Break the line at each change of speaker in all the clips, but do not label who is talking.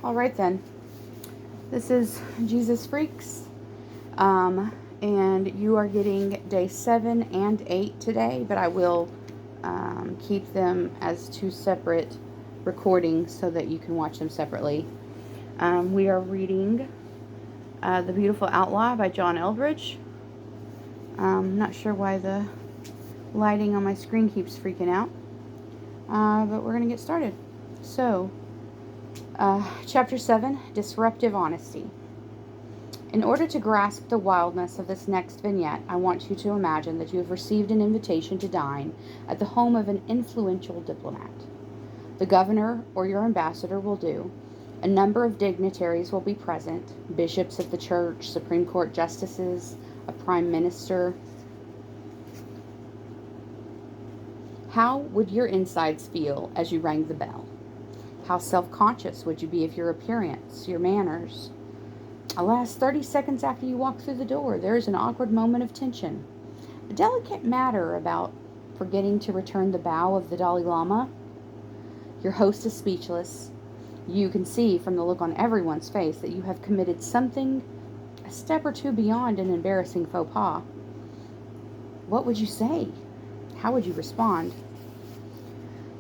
All right then. This is Jesus Freaks. And you are getting day 7 and 8 today, but I will keep them as two separate recordings so that you can watch them separately. We are reading The Beautiful Outlaw by John Eldredge. Not sure why the lighting on my screen keeps freaking out, but we're going to get started. So, Chapter 7, Disruptive Honesty. In order to grasp the wildness of this next vignette, I want you to imagine that you have received an invitation to dine at the home of an influential diplomat. The governor or your ambassador will do. A number of dignitaries will be present, bishops of the church, Supreme Court justices, a prime minister. How would your insides feel as you rang the bell? How self-conscious would you be of your appearance, your manners? Alas, 30 seconds after you walk through the door, there is an awkward moment of tension. A delicate matter about forgetting to return the bow of the Dalai Lama. Your host is speechless. You can see from the look on everyone's face that you have committed something a step or two beyond an embarrassing faux pas. What would you say? How would you respond?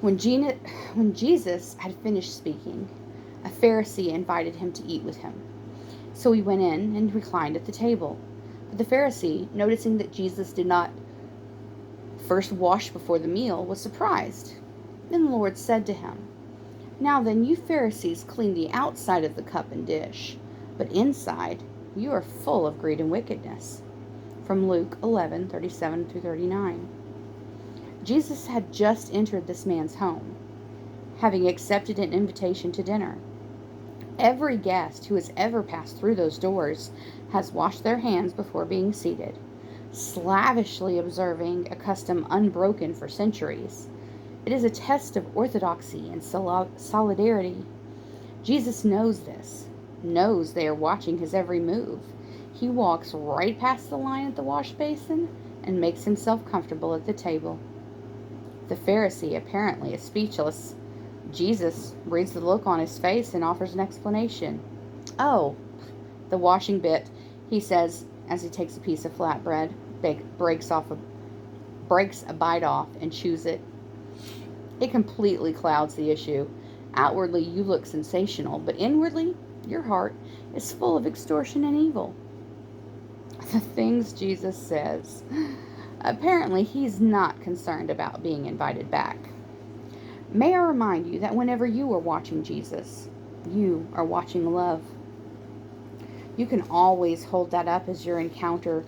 When Jesus had finished speaking, a Pharisee invited him to eat with him. So he went in and reclined at the table. But the Pharisee, noticing that Jesus did not first wash before the meal, was surprised. Then the Lord said to him, "Now then, you Pharisees clean the outside of the cup and dish, but inside you are full of greed and wickedness." From Luke 11:37-39. Jesus had just entered this man's home, having accepted an invitation to dinner. Every guest who has ever passed through those doors has washed their hands before being seated, slavishly observing a custom unbroken for centuries. It is a test of orthodoxy and solidarity. Jesus knows this, knows they are watching his every move. He walks right past the line at the wash basin and makes himself comfortable at the table. The Pharisee apparently is speechless. Jesus reads the look on his face and offers an explanation. "Oh, the washing bit," he says as he takes a piece of flatbread, breaks a bite off and chews it. It completely clouds the issue. Outwardly, you look sensational, but inwardly, your heart is full of extortion and evil. The things Jesus says. Apparently, he's not concerned about being invited back. May I remind you that whenever you are watching Jesus, you are watching love. You can always hold that up as you encounter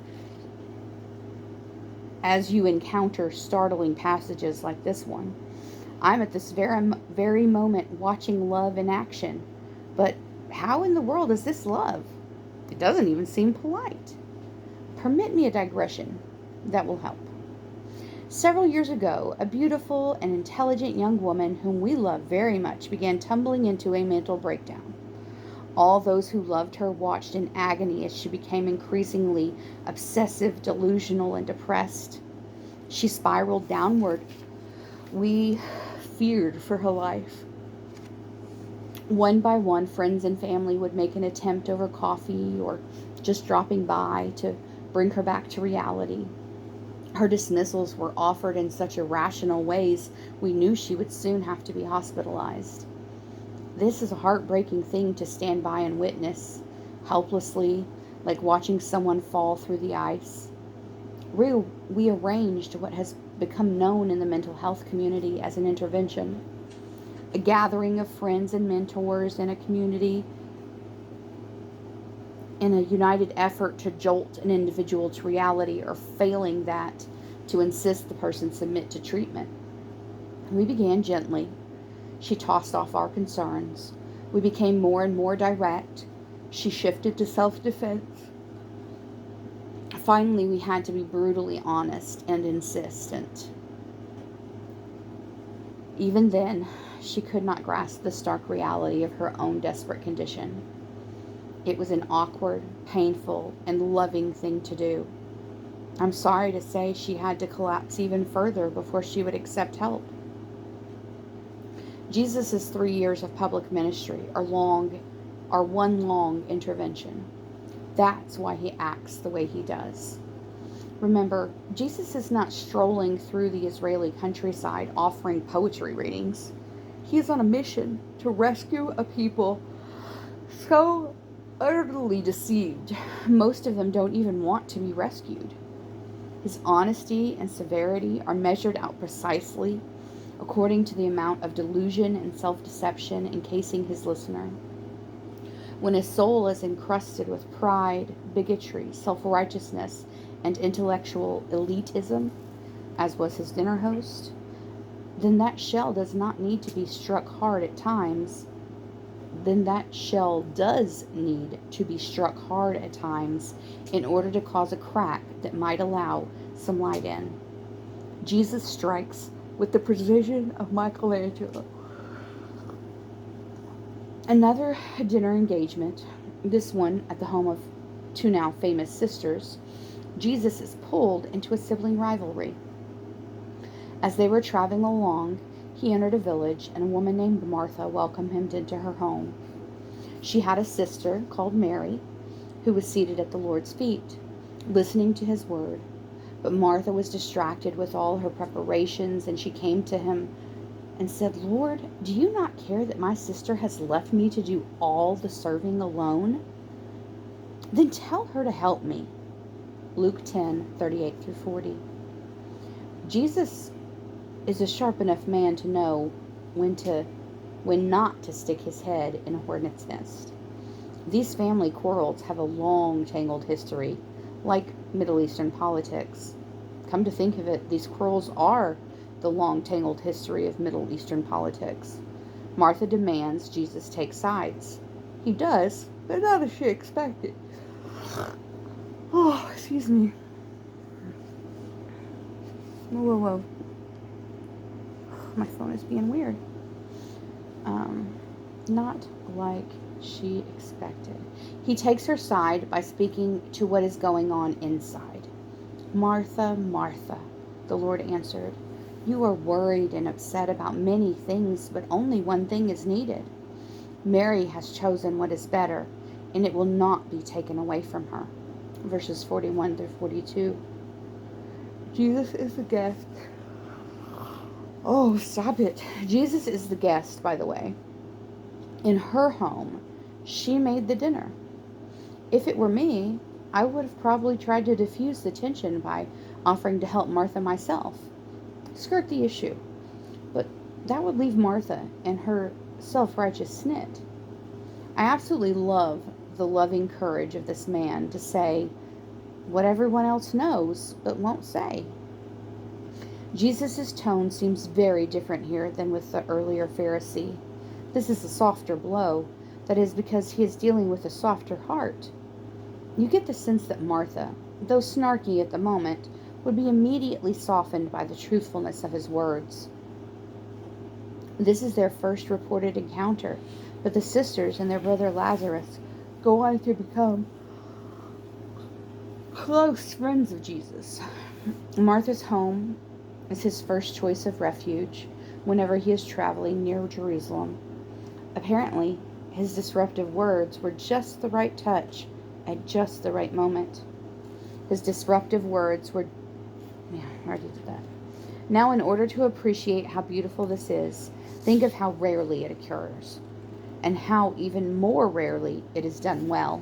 startling passages like this one. I'm at this very moment watching love in action. But how in the world is this love? It doesn't even seem polite. Permit me a digression that will help. Several years ago, a beautiful and intelligent young woman whom we love very much began tumbling into a mental breakdown. All those who loved her watched in agony as she became increasingly obsessive, delusional, and depressed. She spiraled downward. We feared for her life. One by one, friends and family would make an attempt over coffee or just dropping by to bring her back to reality. Her dismissals were offered in such irrational ways, we knew she would soon have to be hospitalized. This is a heartbreaking thing to stand by and witness, helplessly, like watching someone fall through the ice. We arranged what has become known in the mental health community as an intervention, a gathering of friends and mentors in a community in a united effort to jolt an individual to reality, or failing that, to insist the person submit to treatment. We began gently. She tossed off our concerns. We became more and more direct. She shifted to self-defense. Finally, we had to be brutally honest and insistent. Even then, she could not grasp the stark reality of her own desperate condition. It was an awkward, painful, and loving thing to do. I'm sorry to say she had to collapse even further before she would accept help. Jesus' 3 years of public ministry are one long intervention. That's why he acts the way he does. Remember, Jesus is not strolling through the Israeli countryside offering poetry readings. He is on a mission to rescue a people so utterly deceived, most of them don't even want to be rescued. His honesty and severity are measured out precisely according to the amount of delusion and self-deception encasing his listener. When his soul is encrusted with pride, bigotry, self-righteousness, and intellectual elitism, as was his dinner host, then that shell does not need to be struck hard at times. Then that shell does need to be struck hard at times in order to cause a crack that might allow some light in. Jesus strikes with the precision of Michelangelo. Another dinner engagement, this one at the home of two now famous sisters, Jesus is pulled into a sibling rivalry. As they were traveling along, he entered a village, and a woman named Martha welcomed him into her home. She had a sister called Mary, who was seated at the Lord's feet, listening to his word. But Martha was distracted with all her preparations, and she came to him and said, "Lord, do you not care that my sister has left me to do all the serving alone? Then tell her to help me." Luke 10:38-40. Jesus is a sharp enough man to know when not to stick his head in a hornet's nest. These family quarrels have a long, tangled history, like Middle Eastern politics. Come to think of it, these quarrels are the long, tangled history of Middle Eastern politics. Martha demands Jesus take sides. He does, but not as she expected. Oh, excuse me. Whoa. My phone is being weird. Not like she expected. He takes her side by speaking to what is going on inside. "Martha, Martha," the Lord answered, "you are worried and upset about many things, but only one thing is needed. Mary has chosen what is better, and it will not be taken away from her." Verses 41-42. Jesus is the guest. Oh, stop it. Jesus is the guest, by the way. In her home, she made the dinner. If it were me, I would have probably tried to diffuse the tension by offering to help Martha myself. Skirt the issue. But that would leave Martha in her self-righteous snit. I absolutely love the loving courage of this man to say what everyone else knows but won't say. Jesus' tone seems very different here than with the earlier Pharisee. This is a softer blow. That is because he is dealing with a softer heart. You get the sense that Martha, though snarky at the moment, would be immediately softened by the truthfulness of his words. This is their first reported encounter, but the sisters and their brother Lazarus go on to become close friends of Jesus. Martha's home is his first choice of refuge whenever he is traveling near Jerusalem. Apparently, his disruptive words were just the right touch at just the right moment. His disruptive words were... Yeah, I already did that. Now, in order to appreciate how beautiful this is, think of how rarely it occurs, and how even more rarely it is done well.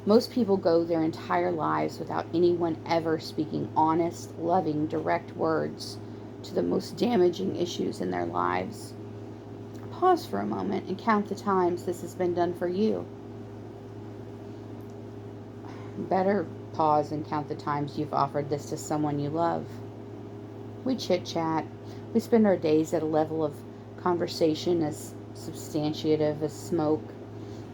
Most people go their entire lives without anyone ever speaking honest, loving, direct words to the most damaging issues in their lives. Pause for a moment and count the times this has been done for you. Better pause and count the times you've offered this to someone you love. We chit-chat. We spend our days at a level of conversation as substantiative as smoke.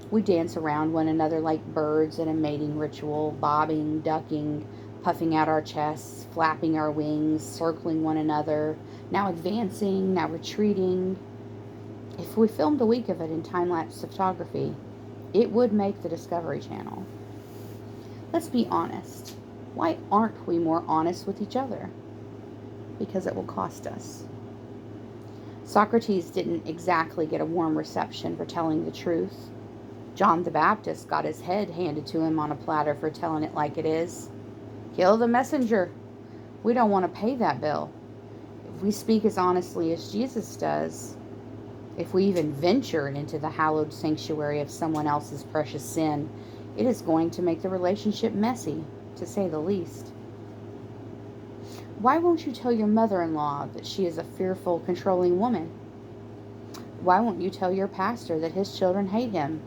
We dance around one another like birds in a mating ritual, bobbing, ducking, puffing out our chests, flapping our wings, circling one another, now advancing, now retreating. If we filmed a week of it in time-lapse photography, it would make the Discovery Channel. Let's be honest. Why aren't we more honest with each other? Because it will cost us. Socrates didn't exactly get a warm reception for telling the truth. John the Baptist got his head handed to him on a platter for telling it like it is. Kill the messenger. We don't want to pay that bill. If we speak as honestly as Jesus does, if we even venture into the hallowed sanctuary of someone else's precious sin, it is going to make the relationship messy, to say the least. Why won't you tell your mother-in-law that she is a fearful, controlling woman? Why won't you tell your pastor that his children hate him,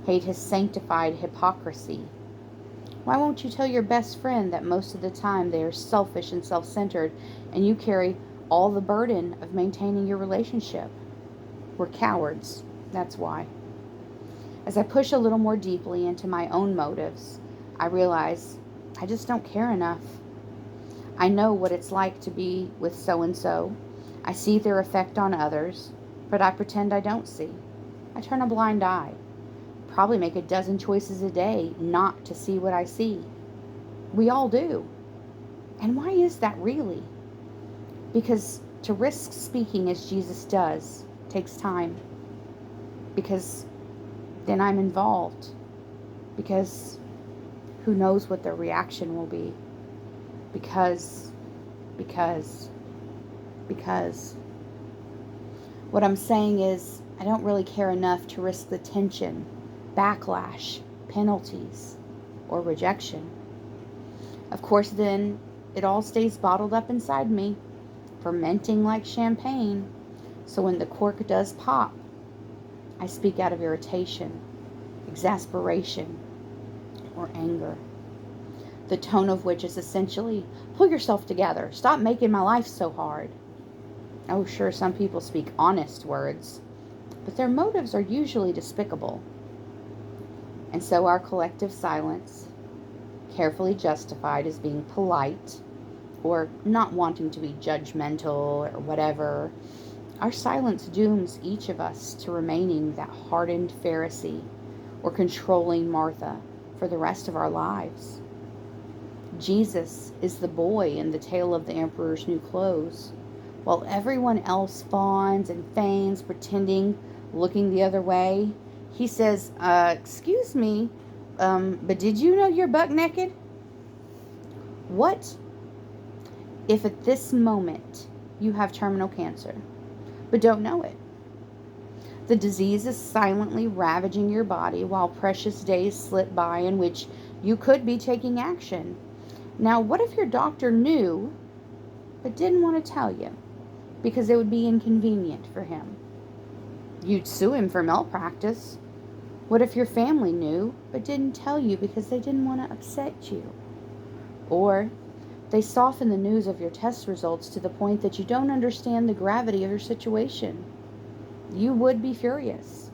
hate his sanctified hypocrisy? Why won't you tell your best friend that most of the time they are selfish and self-centered, and you carry all the burden of maintaining your relationship? We're cowards, that's why. As I push a little more deeply into my own motives, I realize I just don't care enough. I know what it's like to be with so-and-so. I see their effect on others, but I pretend I don't see. I turn a blind eye. Probably make a dozen choices a day not to see what I see. We all do. And why is that really? Because to risk speaking as Jesus does takes time. Because then I'm involved. Because who knows what their reaction will be. Because. What I'm saying is, I don't really care enough to risk the tension, backlash, penalties, or rejection. Of course, then, it all stays bottled up inside me, fermenting like champagne. So when the cork does pop, I speak out of irritation, exasperation, or anger. The tone of which is essentially, pull yourself together, stop making my life so hard. Oh, sure, some people speak honest words, but their motives are usually despicable. And so our collective silence, carefully justified as being polite or not wanting to be judgmental or whatever, our silence dooms each of us to remaining that hardened Pharisee or controlling Martha for the rest of our lives. Jesus is the boy in the tale of the emperor's new clothes, while everyone else fawns and feigns, pretending, looking the other way. He says, excuse me, but did you know you're buck naked? What if at this moment you have terminal cancer, but don't know it? The disease is silently ravaging your body while precious days slip by in which you could be taking action. Now, what if your doctor knew, but didn't want to tell you, because it would be inconvenient for him? You'd sue him for malpractice. What if your family knew, but didn't tell you because they didn't want to upset you? Or they soften the news of your test results to the point that you don't understand the gravity of your situation. You would be furious.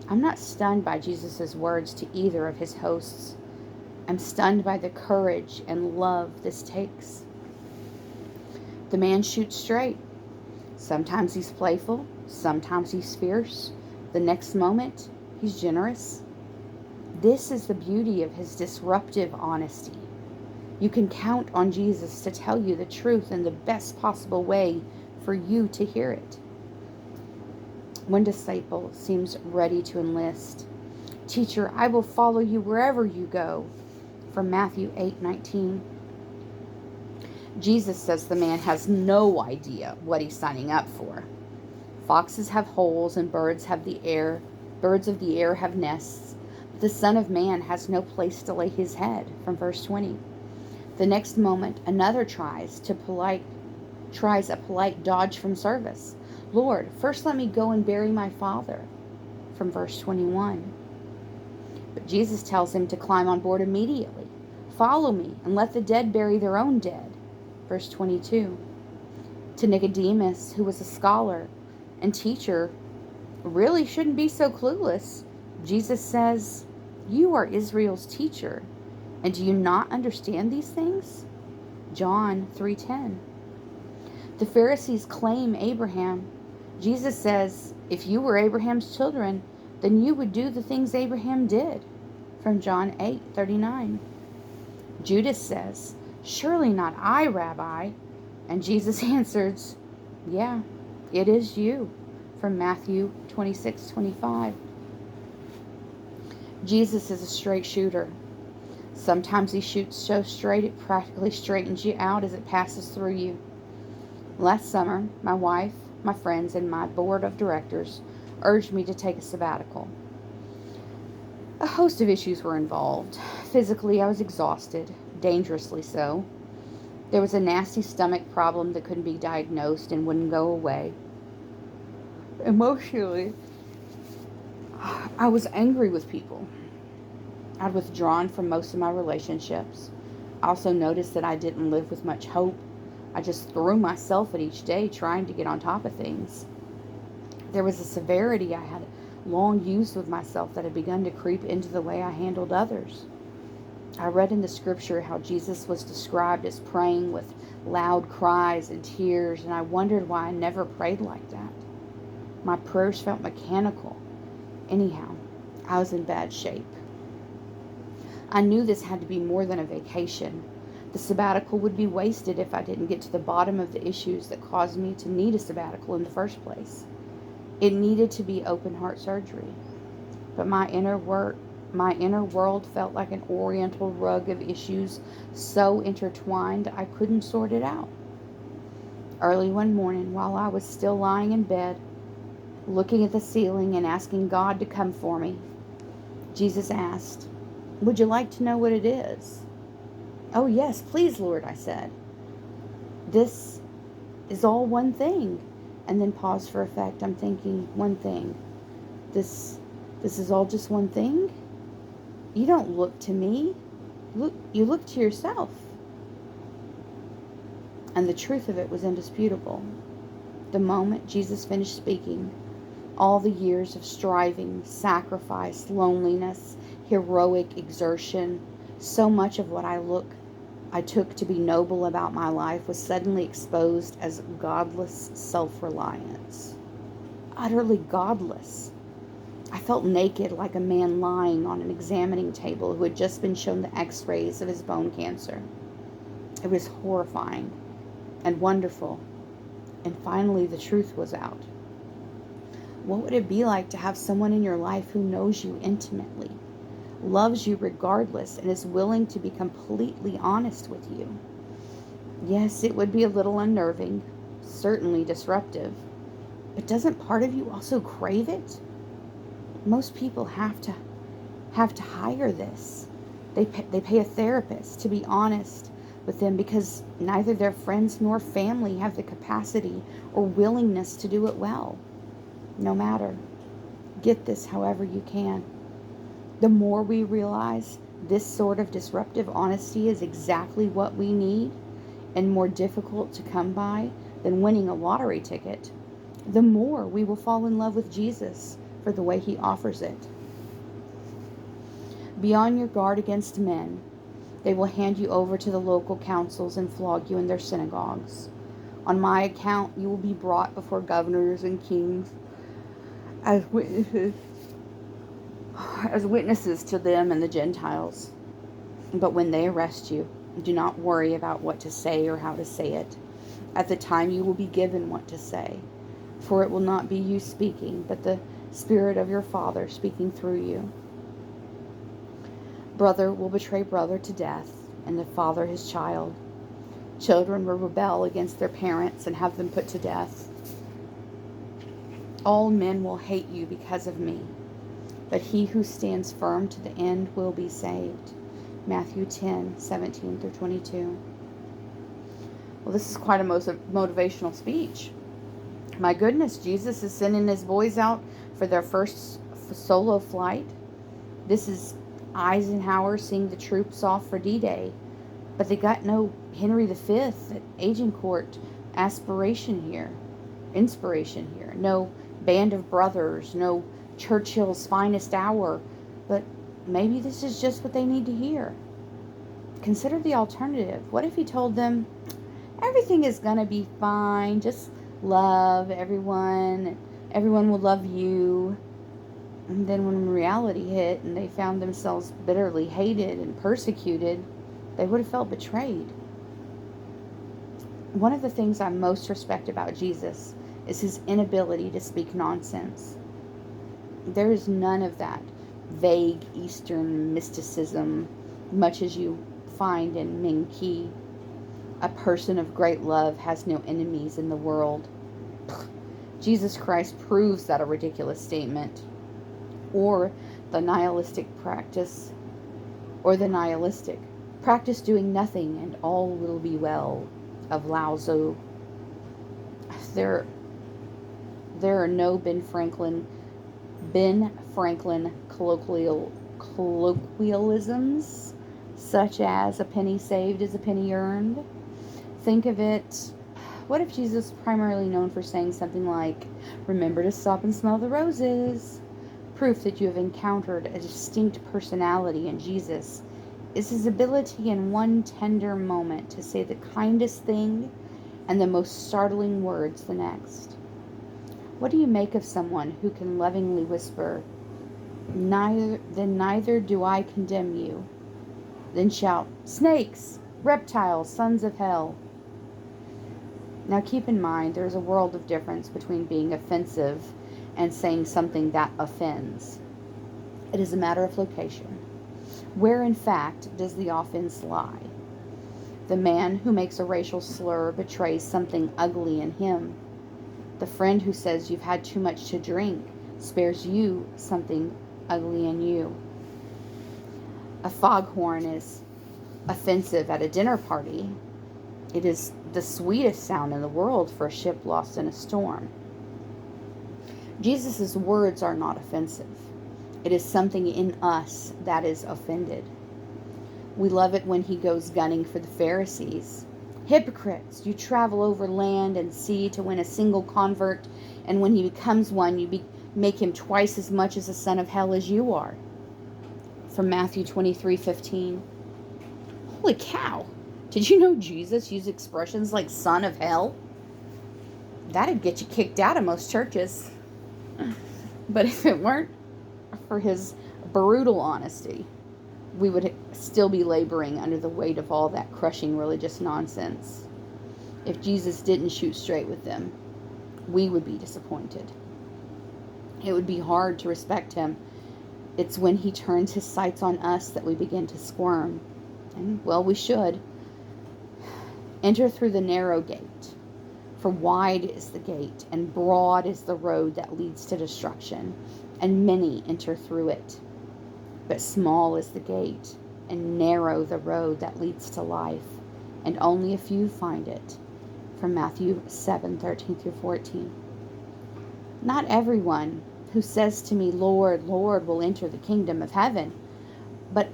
I'm not stunned by Jesus' words to either of his hosts. I'm stunned by the courage and love this takes. The man shoots straight. Sometimes he's playful, sometimes he's fierce. The next moment, he's generous. This is the beauty of his disruptive honesty. You can count on Jesus to tell you the truth in the best possible way for you to hear it. One disciple seems ready to enlist. Teacher, I will follow you wherever you go. From Matthew 8:19. Jesus says the man has no idea what he's signing up for. Foxes have holes and birds of the air have nests, but the Son of Man has no place to lay his head. From verse 20. The next moment, another tries a polite dodge from service. Lord, first let me go and bury my father. From verse 21. But Jesus tells him to climb on board immediately. Follow me and let the dead bury their own dead. Verse 22. To Nicodemus, who was a scholar and teacher, really shouldn't be so clueless, Jesus says, you are Israel's teacher, and do you not understand these things? John 3:10. The Pharisees claim Abraham. Jesus says, if you were Abraham's children, then you would do the things Abraham did. From John 8:39. Judas says, surely not I, Rabbi. And Jesus answers, yeah, It is you, from Matthew 26:25. Jesus is a straight shooter. Sometimes he shoots so straight it practically straightens you out as it passes through you. Last summer, my wife, my friends, and my board of directors urged me to take a sabbatical. A host of issues were involved. Physically, I was exhausted, dangerously so. There was a nasty stomach problem that couldn't be diagnosed and wouldn't go away. Emotionally, I was angry with people. I'd withdrawn from most of my relationships. I also noticed that I didn't live with much hope. I just threw myself at each day trying to get on top of things. There was a severity I had long used with myself that had begun to creep into the way I handled others. I read in the scripture how Jesus was described as praying with loud cries and tears, and I wondered why I never prayed like that. My prayers felt mechanical. Anyhow, I was in bad shape. I knew this had to be more than a vacation. The sabbatical would be wasted if I didn't get to the bottom of the issues that caused me to need a sabbatical in the first place. It needed to be open heart surgery. But my inner world felt like an oriental rug of issues so intertwined I couldn't sort it out. Early one morning, while I was still lying in bed, looking at the ceiling and asking God to come for me, Jesus asked, "Would you like to know what it is?" "Oh yes, please, Lord," I said. "This is all one thing." And then paused for effect. I'm thinking, one thing. This is all just one thing? You don't look to me. You look to yourself. And the truth of it was indisputable. The moment Jesus finished speaking, all the years of striving, sacrifice, loneliness, heroic exertion, so much of what I took to be noble about my life was suddenly exposed as godless self-reliance. Utterly godless. I felt naked like a man lying on an examining table who had just been shown the x-rays of his bone cancer. It was horrifying and wonderful. And finally the truth was out. What would it be like to have someone in your life who knows you intimately, loves you regardless, and is willing to be completely honest with you? Yes, it would be a little unnerving, certainly disruptive, but doesn't part of you also crave it? Most people have to hire this. They pay a therapist to be honest with them because neither their friends nor family have the capacity or willingness to do it well. No matter. Get this however you can. The more we realize this sort of disruptive honesty is exactly what we need and more difficult to come by than winning a lottery ticket, the more we will fall in love with Jesus for the way he offers it. Be on your guard against men. They will hand you over to the local councils and flog you in their synagogues. On my account, you will be brought before governors and kings as witnesses to them and the Gentiles. But when they arrest you, do not worry about what to say or how to say it. At the time you will be given what to say, for it will not be you speaking, but the Spirit of your Father speaking through you. Brother will betray brother to death, and the father his child. Children will rebel against their parents and have them put to death. All men will hate you because of me, but he who stands firm to the end will be saved. Matthew 10:17-22. Well, this is quite a motivational speech. My goodness, Jesus is sending his boys out for their first solo flight. This is Eisenhower seeing the troops off for D-Day, but they got no Henry V at Agincourt inspiration here, no Band of Brothers, no Churchill's finest hour, but maybe this is just what they need to hear. Consider the alternative. What if he told them, everything is going to be fine, just love everyone will love you. And then when reality hit and they found themselves bitterly hated and persecuted, they would have felt betrayed. One of the things I most respect about Jesus is his inability to speak nonsense. There is none of that vague Eastern mysticism, much as you find in Ming Qi. A person of great love has no enemies in the world. Jesus Christ proves that a ridiculous statement. Or the nihilistic practice, practice doing nothing and all will be well, of Lao Tzu. There are no Ben Franklin colloquialisms, such as a penny saved is a penny earned. Think of it, what if Jesus was primarily known for saying something like, remember to stop and smell the roses? Proof that you have encountered a distinct personality in Jesus is his ability in one tender moment to say the kindest thing and the most startling words the next. What do you make of someone who can lovingly whisper, neither do I condemn you, then shout, snakes, reptiles, sons of hell? Now keep in mind, there is a world of difference between being offensive and saying something that offends. It is a matter of location. Where, in fact, does the offense lie? The man who makes a racial slur betrays something ugly in him. The friend who says you've had too much to drink spares you something ugly in you. A foghorn is offensive at a dinner party. It is the sweetest sound in the world for a ship lost in a storm. Jesus' words are not offensive. It is something in us that is offended. We love it when he goes gunning for the Pharisees. Hypocrites, you travel over land and sea to win a single convert, and when he becomes one, you make him twice as much as a son of hell as you are. From Matthew 23:15. Holy cow! Did you know Jesus used expressions like son of hell? That'd get you kicked out of most churches. But if it weren't for his brutal honesty, we would still be laboring under the weight of all that crushing religious nonsense. If Jesus didn't shoot straight with them, we would be disappointed. It would be hard to respect him. It's when he turns his sights on us that we begin to squirm. And, well, we should. Enter through the narrow gate. For wide is the gate, and broad is the road that leads to destruction, and many enter through it. But small is the gate, and narrow the road that leads to life, and only a few find it. From Matthew 7:13-14. Not everyone who says to me, Lord, Lord, will enter the kingdom of heaven, but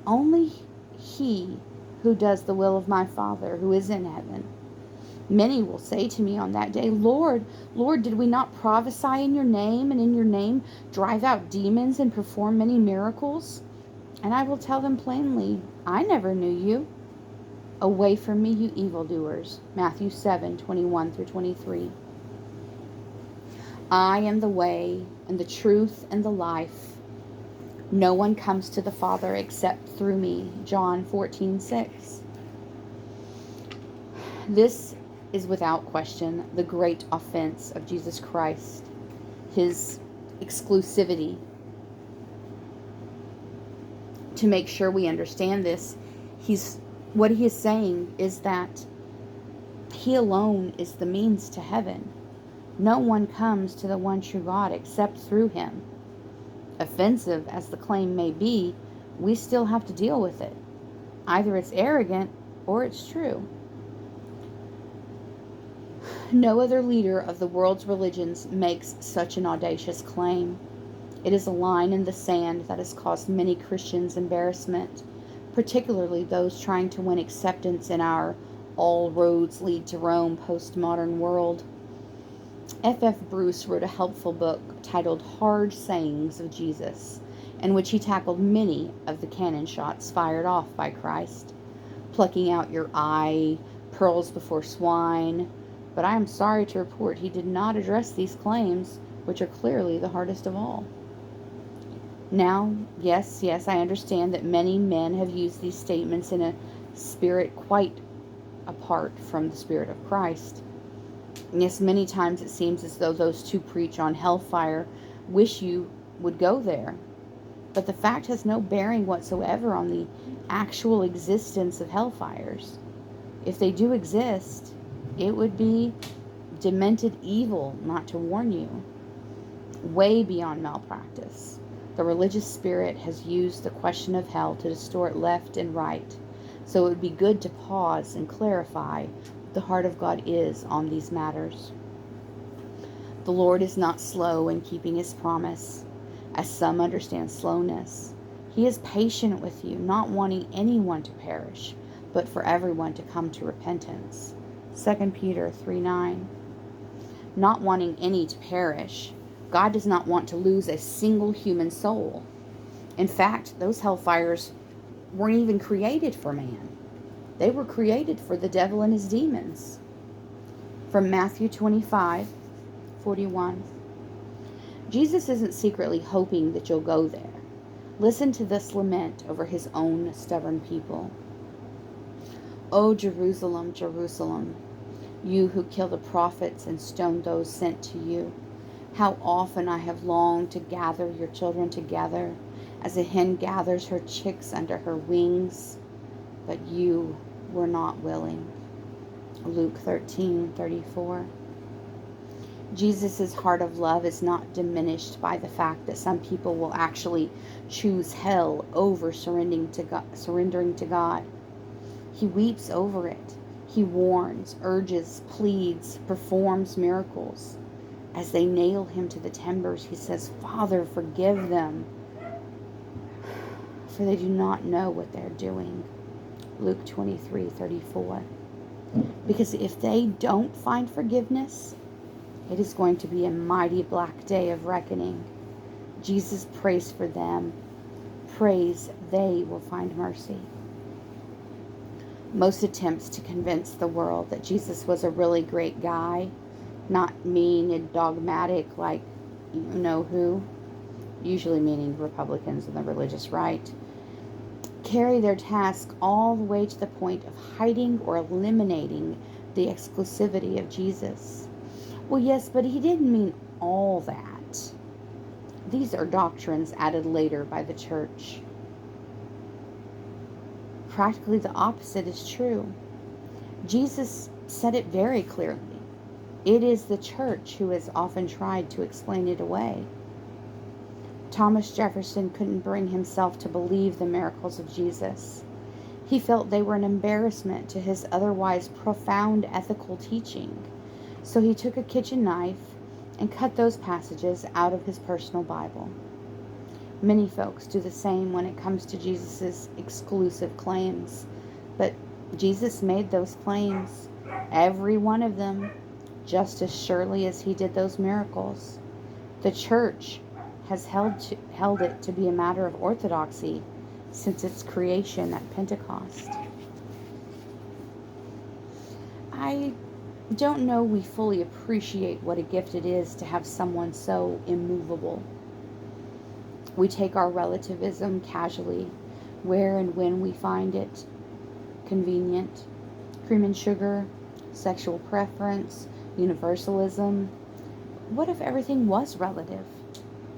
only he who does the will of my Father who is in heaven. Many will say to me on that day, Lord, Lord, did we not prophesy in your name, and in your name drive out demons and perform many miracles? And I will tell them plainly, I never knew you. Away from me, you evildoers. Matthew 7:21-23. I am the way and the truth and the life. No one comes to the Father except through me. John 14:6. This is without question the great offense of Jesus Christ, his exclusivity. To make sure we understand this, what he is saying is that he alone is the means to heaven. No one comes to the one true God except through him. Offensive as the claim may be, we still have to deal with it. Either it's arrogant or it's true. No other leader of the world's religions makes such an audacious claim. It is a line in the sand that has caused many Christians embarrassment, particularly those trying to win acceptance in our all roads lead to Rome postmodern world. F.F. Bruce wrote a helpful book titled Hard Sayings of Jesus, in which he tackled many of the cannon shots fired off by Christ. Plucking out your eye, pearls before swine. But I am sorry to report he did not address these claims, which are clearly the hardest of all. Now, yes, I understand that many men have used these statements in a spirit quite apart from the Spirit of Christ. Yes, many times it seems as though those who preach on hellfire wish you would go there. But the fact has no bearing whatsoever on the actual existence of hellfires. If they do exist, it would be demented evil not to warn you. Way beyond malpractice. The religious spirit has used the question of hell to distort left and right. So it would be good to pause and clarify what the heart of God is on these matters. The Lord is not slow in keeping his promise, as some understand slowness. He is patient with you, not wanting anyone to perish, but for everyone to come to repentance. 2 Peter 3:9. Not wanting any to perish. God does not want to lose a single human soul. In fact, those hellfires weren't even created for man. They were created for the devil and his demons. From Matthew 25:41. Jesus isn't secretly hoping that you'll go there. Listen to this lament over his own stubborn people. O Jerusalem, Jerusalem, you who kill the prophets and stone those sent to you. How often I have longed to gather your children together, as a hen gathers her chicks under her wings, but you were not willing. Luke 13:34. Jesus' heart of love is not diminished by the fact that some people will actually choose hell over surrendering to God. He weeps over it. He warns, urges, pleads, performs miracles. As they nail him to the timbers, he says, Father, forgive them, for they do not know what they're doing. Luke 23:34. Because if they don't find forgiveness, it is going to be a mighty black day of reckoning. Jesus prays for them, prays they will find mercy. Most attempts to convince the world that Jesus was a really great guy, not mean and dogmatic like you know who, usually meaning Republicans and the religious right, carry their task all the way to the point of hiding or eliminating the exclusivity of Jesus. Well, yes, but he didn't mean all that. These are doctrines added later by the church. Practically the opposite is true. Jesus said it very clearly. It is the church who has often tried to explain it away. Thomas Jefferson couldn't bring himself to believe the miracles of Jesus. He felt they were an embarrassment to his otherwise profound ethical teaching. So he took a kitchen knife and cut those passages out of his personal Bible. Many folks do the same when it comes to Jesus' exclusive claims. But Jesus made those claims, every one of them, just as surely as he did those miracles. The church has held it to be a matter of orthodoxy since its creation at Pentecost. I don't know we fully appreciate what a gift it is to have someone so immovable. We take our relativism casually, where and when we find it convenient. Cream and sugar, sexual preference, universalism. What if everything was relative,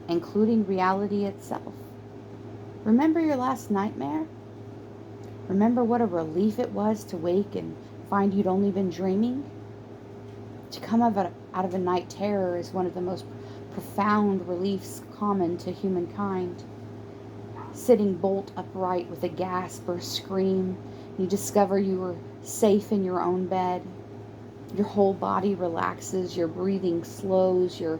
including reality itself? Remember your last nightmare? Remember what a relief it was to wake and find you'd only been dreaming? To come out of a night terror is one of the most profound reliefs common to humankind. Sitting bolt upright with a gasp or a scream, you discover you are safe in your own bed. Your whole body relaxes, your breathing slows, your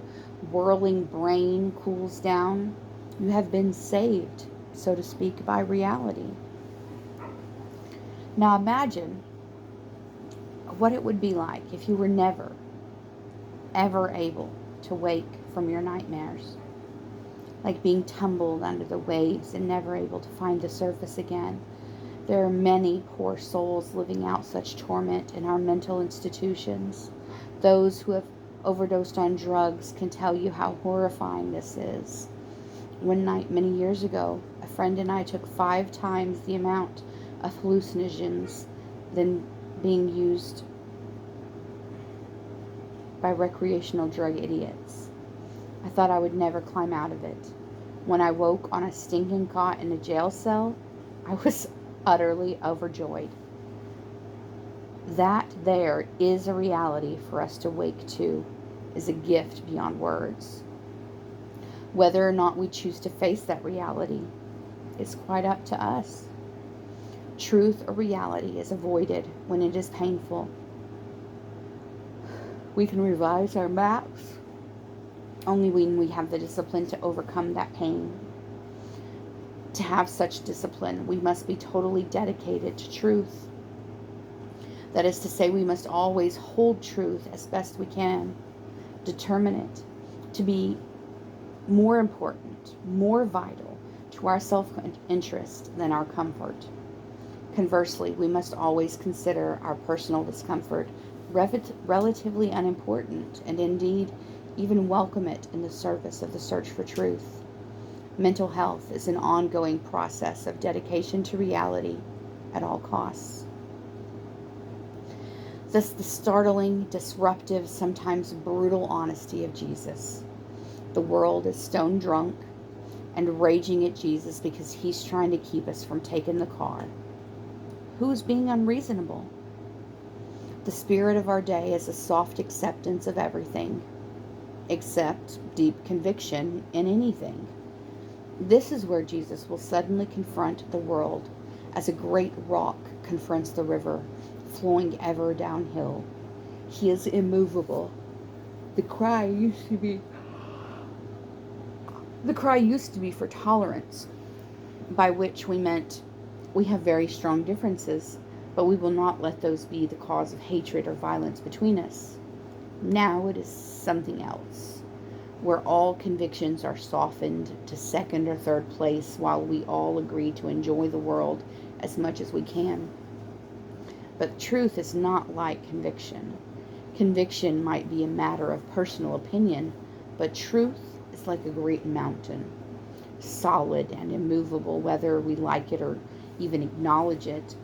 whirling brain cools down. You have been saved, so to speak, by reality. Now imagine what it would be like if you were never, ever able to wake from your nightmares. Like being tumbled under the waves and never able to find the surface again. There are many poor souls living out such torment in our mental institutions. Those who have overdosed on drugs can tell you how horrifying this is. One night, many years ago, a friend and I took 5 times the amount of hallucinogens than being used by recreational drug idiots. I thought I would never climb out of it. When I woke on a stinking cot in a jail cell, I was utterly overjoyed. That there is a reality for us to wake to is a gift beyond words. Whether or not we choose to face that reality is quite up to us. Truth or reality is avoided when it is painful. We can revise our maps only when we have the discipline to overcome that pain. To have such discipline, we must be totally dedicated to truth. That is to say, we must always hold truth as best we can, determine it to be more important, more vital to our self-interest than our comfort. Conversely, we must always consider our personal discomfort relatively unimportant, and indeed even welcome it in the service of the search for truth. Mental health is an ongoing process of dedication to reality at all costs. Thus, the startling, disruptive, sometimes brutal honesty of Jesus. The world is stone drunk and raging at Jesus because he's trying to keep us from taking the car. Who's being unreasonable? The spirit of our day is a soft acceptance of everything, except deep conviction in anything. This is where Jesus will suddenly confront the world as a great rock confronts the river, flowing ever downhill. He is immovable. The cry used to be for tolerance, by which we meant we have very strong differences, but we will not let those be the cause of hatred or violence between us. Now it is something else, where all convictions are softened to second or third place while we all agree to enjoy the world as much as we can. But truth is not like conviction. Conviction might be a matter of personal opinion, but truth is like a great mountain, solid and immovable whether we like it or even acknowledge it.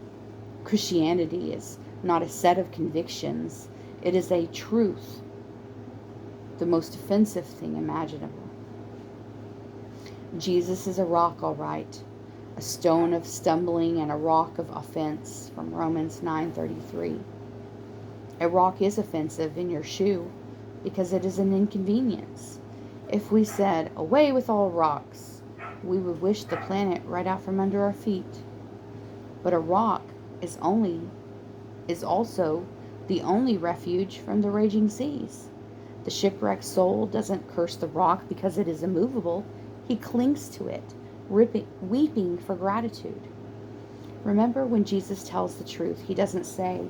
Christianity is not a set of convictions, it is a truth, the most offensive thing imaginable. Jesus is a rock, all right, a stone of stumbling and a rock of offense, from Romans 9:33. A rock is offensive in your shoe because it is an inconvenience. If we said, "Away with all rocks," we would wish the planet right out from under our feet. But a rock is also the only refuge from the raging seas. The shipwrecked soul doesn't curse the rock because it is immovable. He clings to it, weeping for gratitude. Remember, when Jesus tells the truth, he doesn't say,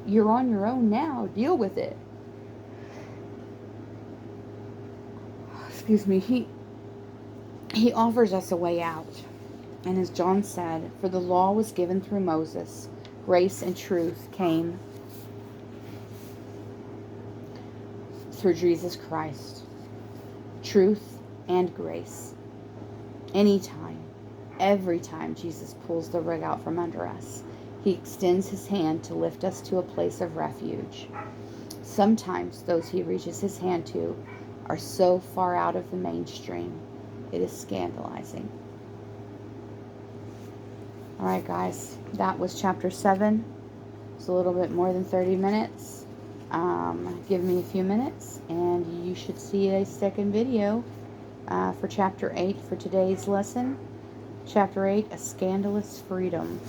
"You're on your own now, deal with it." Excuse me, he offers us a way out. And as John said, "For the law was given through Moses, grace and truth came through Jesus Christ." Truth and grace. Anytime, every time Jesus pulls the rug out from under us, he extends his hand to lift us to a place of refuge. Sometimes those he reaches his hand to are so far out of the mainstream, it is scandalizing. All right, guys, that was chapter 7. It's a little bit more than 30 minutes. Give me a few minutes, and you should see a second video for chapter 8 for today's lesson. Chapter 8, A Scandalous Freedom.